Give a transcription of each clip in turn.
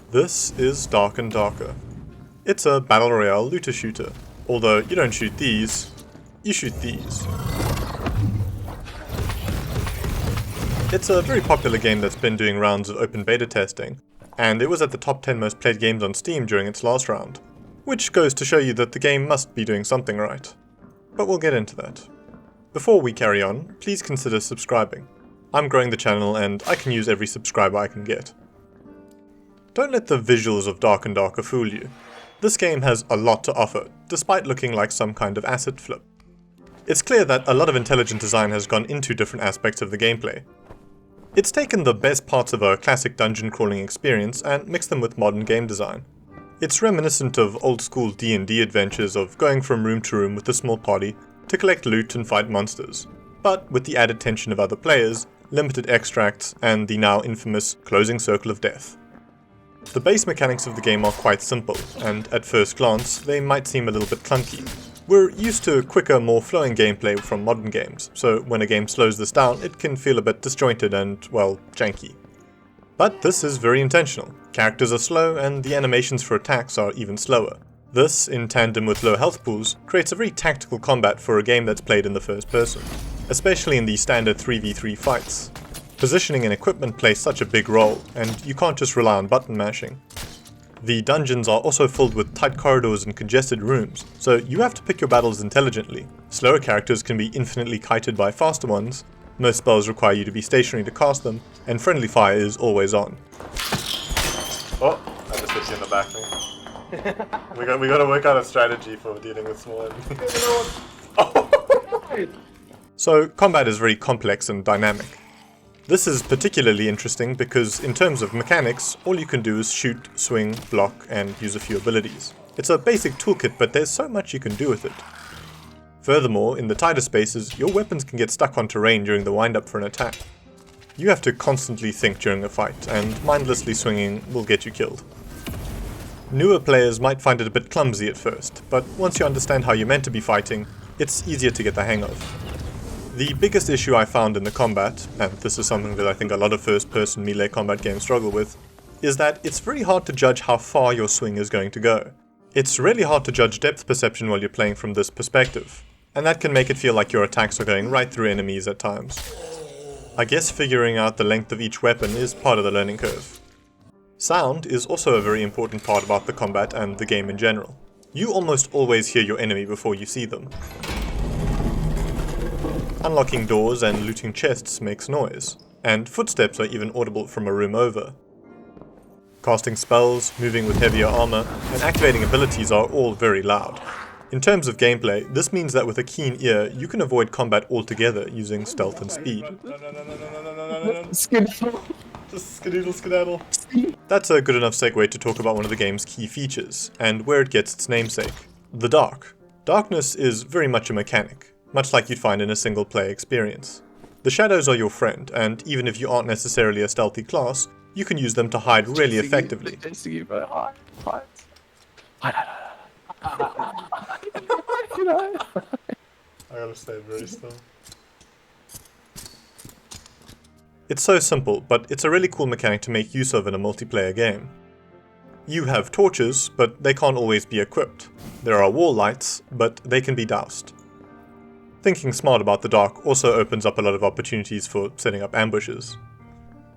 This is Dark and Darker. It's a battle royale looter shooter, although you don't shoot these, you shoot these. It's a very popular game that's been doing rounds of open beta testing, and it was at the top 10 most played games on Steam during its last round, which goes to show you that the game must be doing something right. But we'll get into that. Before we carry on, please consider subscribing. I'm growing the channel and I can use every subscriber I can get. Don't let the visuals of Dark and Darker fool you. This game has a lot to offer, despite looking like some kind of asset flip. It's clear that a lot of intelligent design has gone into different aspects of the gameplay. It's taken the best parts of a classic dungeon crawling experience and mixed them with modern game design. It's reminiscent of old school D&D adventures of going from room to room with a small party to collect loot and fight monsters, but with the added tension of other players, limited extracts, and the now infamous closing circle of death. The base mechanics of the game are quite simple, and at first glance, they might seem a little bit clunky. We're used to quicker, more flowing gameplay from modern games, so when a game slows this down, it can feel a bit disjointed and, well, janky. But this is very intentional. Characters are slow, and the animations for attacks are even slower. This, in tandem with low health pools, creates a very tactical combat for a game that's played in the first person, especially in the standard 3v3 fights. Positioning and equipment play such a big role, and you can't just rely on button mashing. The dungeons are also filled with tight corridors and congested rooms, so you have to pick your battles intelligently. Slower characters can be infinitely kited by faster ones, most spells require you to be stationary to cast them, and friendly fire is always on. Oh, I just hit you in the back, mate. we gotta work out a strategy for dealing with small enemies. Oh. So, combat is very complex and dynamic. This is particularly interesting because in terms of mechanics, all you can do is shoot, swing, block, and use a few abilities. It's a basic toolkit, but there's so much you can do with it. Furthermore, in the tighter spaces, your weapons can get stuck on terrain during the wind-up for an attack. You have to constantly think during a fight, and mindlessly swinging will get you killed. Newer players might find it a bit clumsy at first, but once you understand how you're meant to be fighting, it's easier to get the hang of. The biggest issue I found in the combat, and this is something that I think a lot of first-person melee combat games struggle with, is that it's very hard to judge how far your swing is going to go. It's really hard to judge depth perception while you're playing from this perspective, and that can make it feel like your attacks are going right through enemies at times. I guess figuring out the length of each weapon is part of the learning curve. Sound is also a very important part about the combat and the game in general. You almost always hear your enemy before you see them. Unlocking doors and looting chests makes noise, and footsteps are even audible from a room over. Casting spells, moving with heavier armor, and activating abilities are all very loud. In terms of gameplay, this means that with a keen ear, you can avoid combat altogether using stealth and speed. Skedaddle. That's a good enough segue to talk about one of the game's key features, and where it gets its namesake, the dark. Darkness is very much a mechanic, much like you'd find in a single-player experience. The shadows are your friend, and even if you aren't necessarily a stealthy class, you can use them to hide really effectively. I gotta stay very still. It's so simple, but it's a really cool mechanic to make use of in a multiplayer game. You have torches, but they can't always be equipped. There are wall lights, but they can be doused. Thinking smart about the dark also opens up a lot of opportunities for setting up ambushes.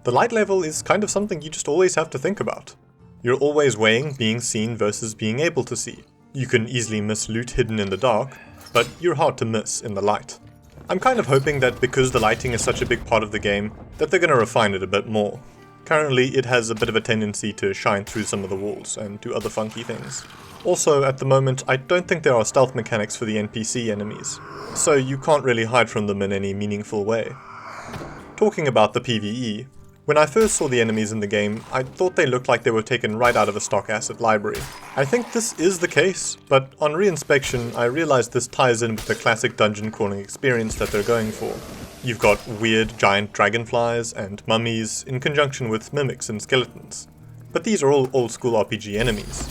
The light level is kind of something you just always have to think about. You're always weighing being seen versus being able to see. You can easily miss loot hidden in the dark, but you're hard to miss in the light. I'm kind of hoping that because the lighting is such a big part of the game, that they're going to refine it a bit more. Currently, it has a bit of a tendency to shine through some of the walls and do other funky things. Also, at the moment, I don't think there are stealth mechanics for the NPC enemies, so you can't really hide from them in any meaningful way. Talking about the PvE, when I first saw the enemies in the game, I thought they looked like they were taken right out of a stock asset library. I think this is the case, but on reinspection I realized this ties in with the classic dungeon crawling experience that they're going for. You've got weird giant dragonflies and mummies in conjunction with mimics and skeletons, but these are all old school RPG enemies.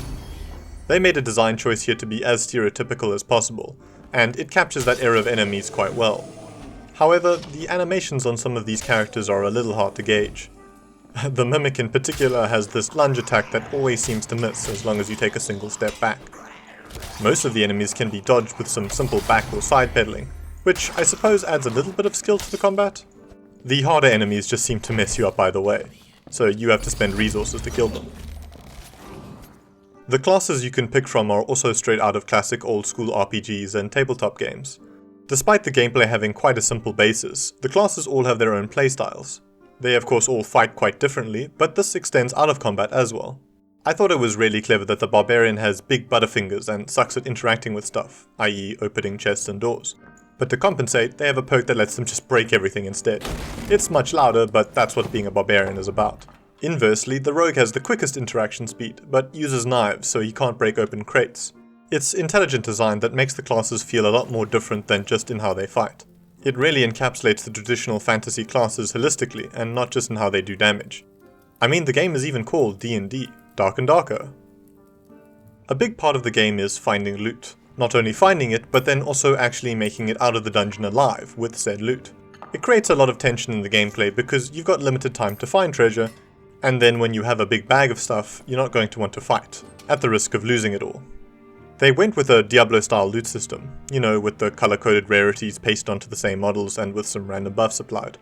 They made a design choice here to be as stereotypical as possible, and it captures that era of enemies quite well. However, the animations on some of these characters are a little hard to gauge. The Mimic in particular has this lunge attack that always seems to miss as long as you take a single step back. Most of the enemies can be dodged with some simple back or side pedaling, which I suppose adds a little bit of skill to the combat. The harder enemies just seem to mess you up either way, so you have to spend resources to kill them. The classes you can pick from are also straight out of classic old school RPGs and tabletop games. Despite the gameplay having quite a simple basis, the classes all have their own playstyles. They of course all fight quite differently, but this extends out of combat as well. I thought it was really clever that the barbarian has big butterfingers and sucks at interacting with stuff, i.e. opening chests and doors. But to compensate, they have a perk that lets them just break everything instead. It's much louder, but that's what being a barbarian is about. Inversely, the rogue has the quickest interaction speed, but uses knives so he can't break open crates. It's intelligent design that makes the classes feel a lot more different than just in how they fight. It really encapsulates the traditional fantasy classes holistically, and not just in how they do damage. I mean, the game is even called D&D, Dark and Darker. A big part of the game is finding loot. Not only finding it, but then also actually making it out of the dungeon alive with said loot. It creates a lot of tension in the gameplay because you've got limited time to find treasure, and then when you have a big bag of stuff, you're not going to want to fight, at the risk of losing it all. They went with a Diablo-style loot system, you know, with the color-coded rarities pasted onto the same models and with some random buffs applied.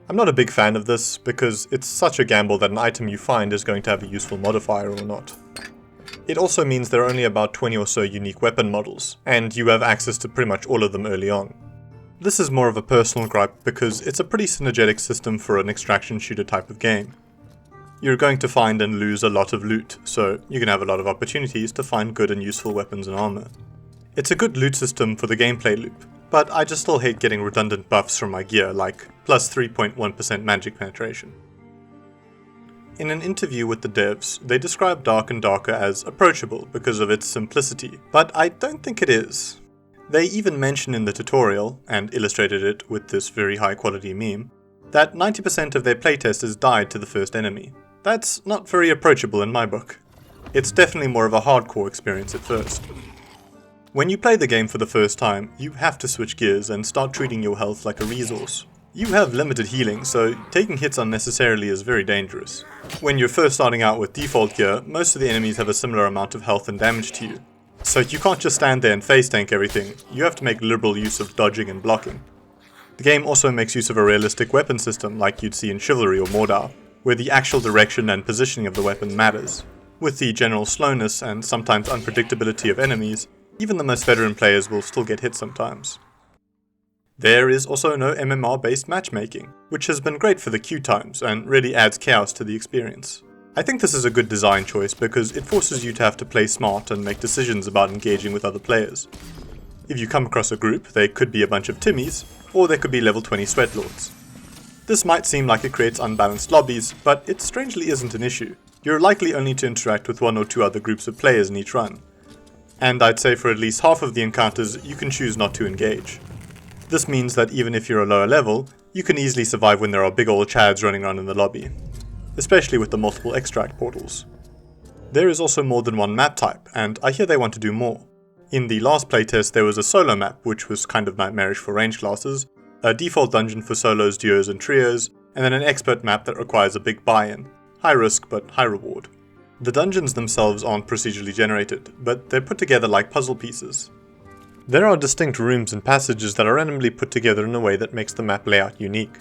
I'm not a big fan of this, because it's such a gamble that an item you find is going to have a useful modifier or not. It also means there are only about 20 or so unique weapon models, and you have access to pretty much all of them early on. This is more of a personal gripe because it's a pretty synergetic system for an extraction shooter type of game. You're going to find and lose a lot of loot, so you can have a lot of opportunities to find good and useful weapons and armor. It's a good loot system for the gameplay loop, but I just still hate getting redundant buffs from my gear like plus 3.1% magic penetration. In an interview with the devs, they described Dark and Darker as approachable because of its simplicity, but I don't think it is. They even mention in the tutorial, and illustrated it with this very high quality meme, that 90% of their playtesters died to the first enemy. That's not very approachable in my book. It's definitely more of a hardcore experience at first. When you play the game for the first time, you have to switch gears and start treating your health like a resource. You have limited healing, so taking hits unnecessarily is very dangerous. When you're first starting out with default gear, most of the enemies have a similar amount of health and damage to you. So you can't just stand there and face tank everything, you have to make liberal use of dodging and blocking. The game also makes use of a realistic weapon system like you'd see in Chivalry or Mordor, where the actual direction and positioning of the weapon matters. With the general slowness and sometimes unpredictability of enemies, even the most veteran players will still get hit sometimes. There is also no MMR-based matchmaking, which has been great for the queue times and really adds chaos to the experience. I think this is a good design choice because it forces you to have to play smart and make decisions about engaging with other players. If you come across a group, they could be a bunch of Timmies, or they could be level 20 Sweatlords. This might seem like it creates unbalanced lobbies, but it strangely isn't an issue. You're likely only to interact with one or two other groups of players in each run. And I'd say for at least half of the encounters, you can choose not to engage. This means that even if you're a lower level, you can easily survive when there are big old chads running around in the lobby, especially with the multiple extract portals. There is also more than one map type, and I hear they want to do more. In the last playtest there was a solo map, which was kind of nightmarish for range classes, a default dungeon for solos, duos and trios, and then an expert map that requires a big buy-in. High risk, but high reward. The dungeons themselves aren't procedurally generated, but they're put together like puzzle pieces. There are distinct rooms and passages that are randomly put together in a way that makes the map layout unique.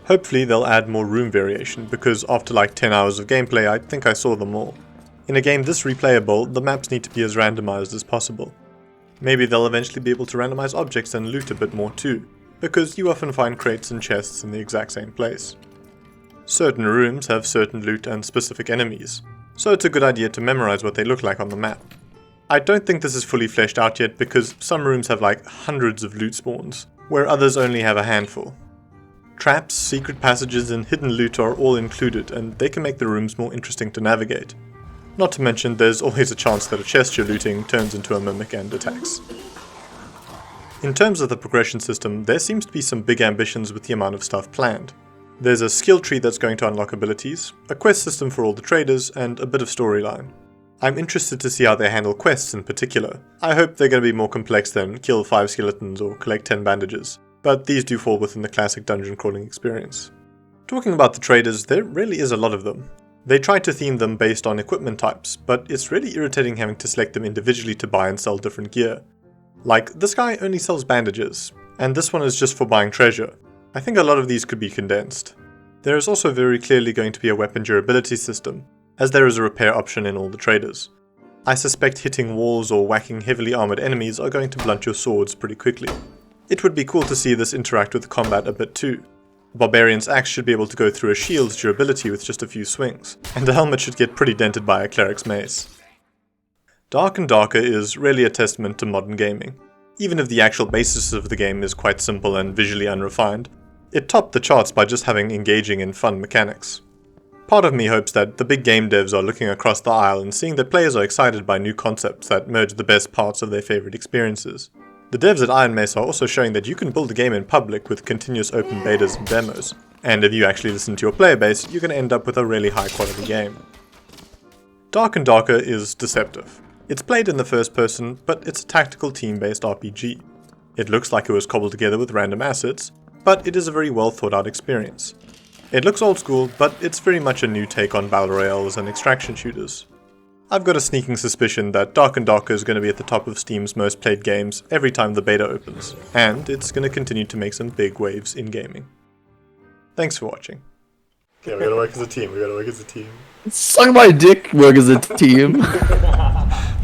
Hopefully they'll add more room variation, because after like 10 hours of gameplay I think I saw them all. In a game this replayable, the maps need to be as randomized as possible. Maybe they'll eventually be able to randomize objects and loot a bit more too, because you often find crates and chests in the exact same place. Certain rooms have certain loot and specific enemies, so it's a good idea to memorize what they look like on the map. I don't think this is fully fleshed out yet because some rooms have like hundreds of loot spawns, where others only have a handful. Traps, secret passages and hidden loot are all included, and they can make the rooms more interesting to navigate. Not to mention there's always a chance that a chest you're looting turns into a mimic and attacks. In terms of the progression system, there seems to be some big ambitions with the amount of stuff planned. There's a skill tree that's going to unlock abilities, a quest system for all the traders, and a bit of storyline. I'm interested to see how they handle quests in particular. I hope they're going to be more complex than kill 5 skeletons or collect 10 bandages, but these do fall within the classic dungeon crawling experience. Talking about the traders, there really is a lot of them. They try to theme them based on equipment types, but it's really irritating having to select them individually to buy and sell different gear. Like, this guy only sells bandages, and this one is just for buying treasure. I think a lot of these could be condensed. There is also very clearly going to be a weapon durability system, as there is a repair option in all the traders. I suspect hitting walls or whacking heavily armoured enemies are going to blunt your swords pretty quickly. It would be cool to see this interact with combat a bit too. A barbarian's axe should be able to go through a shield's durability with just a few swings, and a helmet should get pretty dented by a cleric's mace. Dark and Darker is really a testament to modern gaming. Even if the actual basis of the game is quite simple and visually unrefined, it topped the charts by just having engaging and fun mechanics. Part of me hopes that the big game devs are looking across the aisle and seeing that players are excited by new concepts that merge the best parts of their favourite experiences. The devs at Iron Mace are also showing that you can build a game in public with continuous open betas and demos, and if you actually listen to your player base, you can end up with a really high quality game. Dark and Darker is deceptive. It's played in the first person, but it's a tactical team-based RPG. It looks like it was cobbled together with random assets, but it is a very well thought out experience. It looks old school, but it's very much a new take on battle royales and extraction shooters. I've got a sneaking suspicion that Dark and Darker is going to be at the top of Steam's most played games every time the beta opens, and it's going to continue to make some big waves in gaming. Thanks for watching. Yeah, we gotta work as a team, Suck my dick, work as a team.